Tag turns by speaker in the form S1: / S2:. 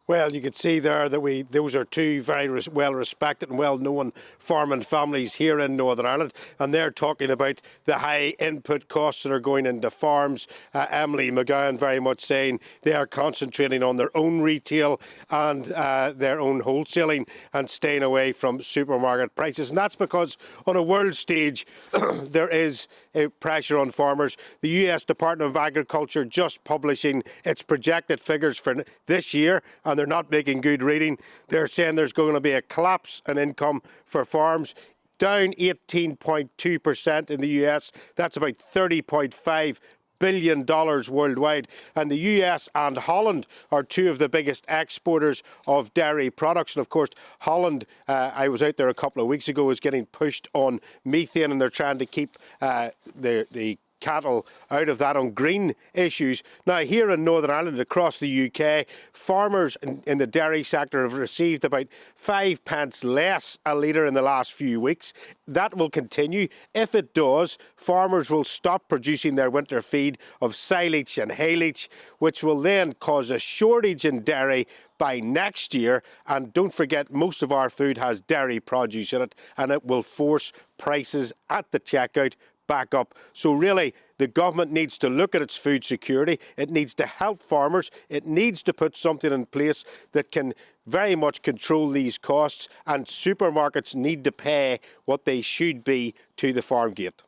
S1: Well, you could see there that those are two very well respected and well known farming families here in Northern Ireland, and they're talking about the high input costs that are going into farms. Emily McGowan very much saying they are concentrating on their own retail and their own wholesaling and staying away from supermarket prices, and that's because on a world stage there is a pressure on farmers. The US Department of Agriculture just publishing its projected figures for this year, and they're not making good reading. They're saying there's going to be a collapse in income for farms, down 18.2% in the US. That's about $30.5 billion worldwide. And the US and Holland are two of the biggest exporters of dairy products. And of course, Holland, I was out there a couple of weeks ago, is getting pushed on methane, and they're trying to keep the cattle out of that on green issues. Now, here in Northern Ireland, across the UK, farmers in the dairy sector have received about 5 pence less a litre in the last few weeks. That will continue. If it does, farmers will stop producing their winter feed of silage and haylage, which will then cause a shortage in dairy by next year. And don't forget, most of our food has dairy produce in it, and it will force prices at the checkout back up. So really, the government needs to look at its food security. It needs to help farmers. It needs to put something in place that can very much control these costs, and supermarkets need to pay what they should be to the farm gate.